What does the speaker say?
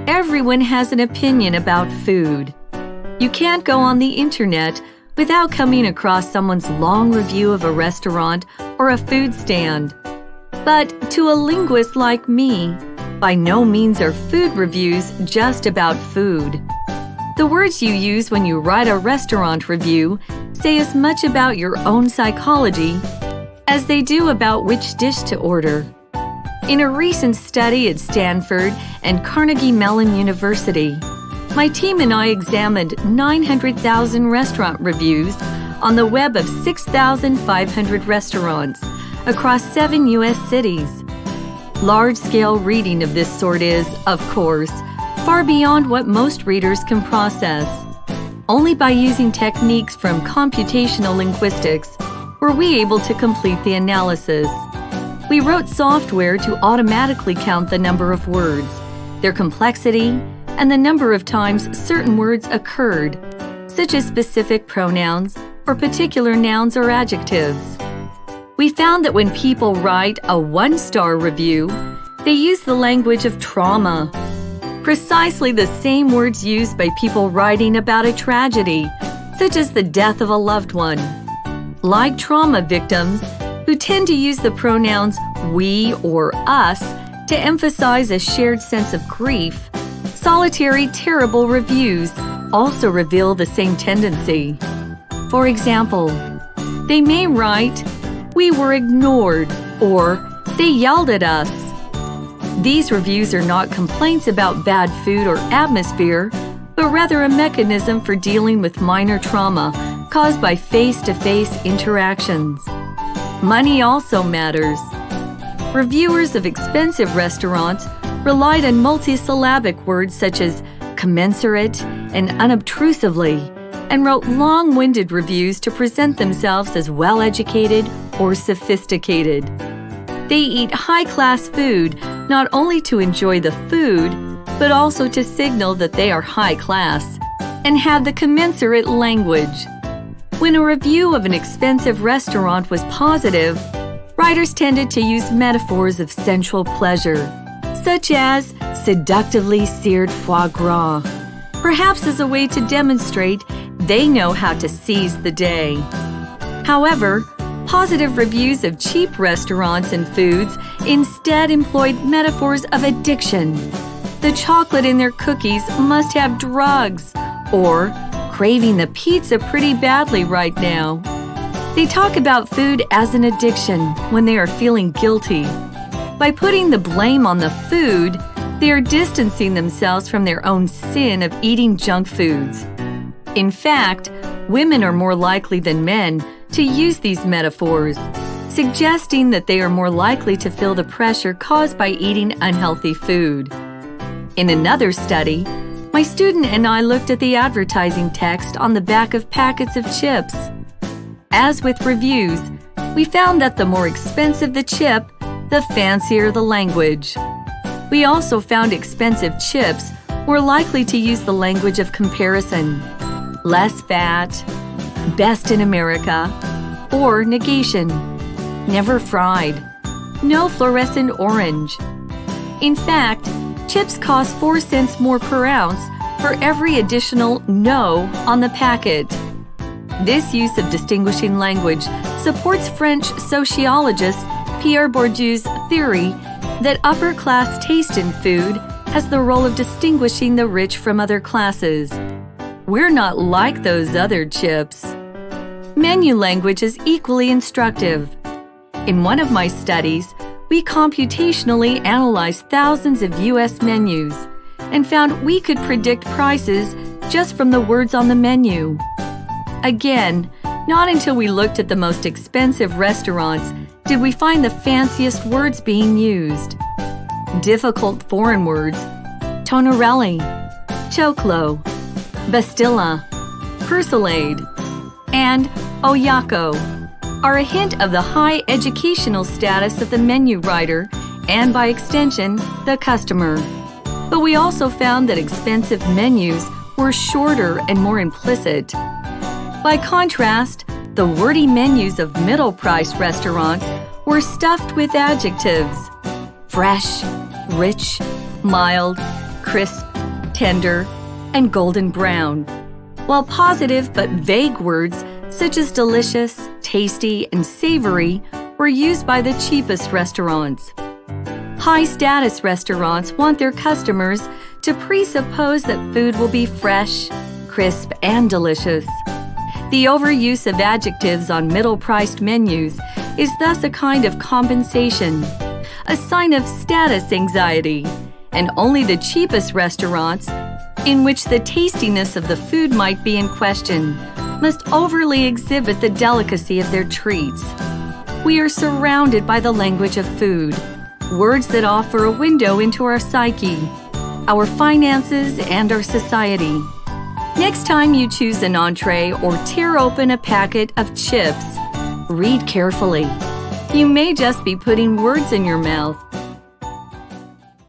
Everyone has an opinion about food. You can't go on the internet without coming across someone's long review of a restaurant or a food stand. But to a linguist like me, by no means are food reviews just about food. The words you use when you write a restaurant review say as much about your own psychology as they do about which dish to order. In a recent study at Stanford and Carnegie Mellon University, my team and I examined 900,000 restaurant reviews on the web of 6,500 restaurants across 7 U.S. cities. Large-scale reading of this sort is, of course, far beyond what most readers can process. Only by using techniques from computational linguistics were we able to complete the analysis. We wrote software to automatically count the number of words, their complexity, and the number of times certain words occurred, such as specific pronouns or particular nouns or adjectives. We found that when people write a 1-star review, they use the language of trauma, precisely the same words used by people writing about a tragedy, such as the death of a loved one. Like trauma victims, who tend to use the pronouns we or us to emphasize a shared sense of grief, solitary terrible reviews also reveal the same tendency. For example, they may write, "We were ignored," or "They yelled at us." These reviews are not complaints about bad food or atmosphere, but rather a mechanism for dealing with minor trauma caused by face-to-face interactions. Money also matters. Reviewers of expensive restaurants relied on multisyllabic words such as commensurate and unobtrusively, and wrote long-winded reviews to present themselves as well-educated or sophisticated. They eat high-class food not only to enjoy the food, but also to signal that they are high-class and have the commensurate language. When a review of an expensive restaurant was positive, writers tended to use metaphors of sensual pleasure, such as seductively seared foie gras, perhaps as a way to demonstrate they know how to seize the day. However, positive reviews of cheap restaurants and foods instead employed metaphors of addiction. The chocolate in their cookies must have drugs, or craving the pizza pretty badly right now. They talk about food as an addiction when they are feeling guilty. By putting the blame on the food, they are distancing themselves from their own sin of eating junk foods. In fact, women are more likely than men to use these metaphors, suggesting that they are more likely to feel the pressure caused by eating unhealthy food. In another study, my student and I looked at the advertising text on the back of packets of chips. As with reviews, we found that the more expensive the chip, the fancier the language. We also found expensive chips were likely to use the language of comparison, less fat, best in America, or negation, never fried, no fluorescent orange. In fact, chips cost 4 cents more per ounce for every additional "no" on the packet. This use of distinguishing language supports French sociologist Pierre Bourdieu's theory that upper-class taste in food has the role of distinguishing the rich from other classes. We're not like those other chips. Menu language is equally instructive. In one of my studies, we computationally analyzed thousands of U.S. menus and found we could predict prices just from the words on the menu. Again, not until we looked at the most expensive restaurants did we find the fanciest words being used. Difficult foreign words, tonerelli, choclo, bastilla, persilade, and oyako are a hint of the high educational status of the menu writer and, by extension, the customer. But we also found that expensive menus were shorter and more implicit. By contrast, the wordy menus of middle-priced restaurants were stuffed with adjectives: fresh, rich, mild, crisp, tender, and golden brown, while positive but vague words such as delicious, tasty, and savory were used by the cheapest restaurants. High-status restaurants want their customers to presuppose that food will be fresh, crisp, and delicious. The overuse of adjectives on middle-priced menus is thus a kind of compensation, a sign of status anxiety, and only the cheapest restaurants, in which the tastiness of the food might be in question, must overly exhibit the delicacy of their treats. We are surrounded by the language of food, words that offer a window into our psyche, our finances, and our society. Next time you choose an entree or tear open a packet of chips, read carefully. You may just be putting words in your mouth.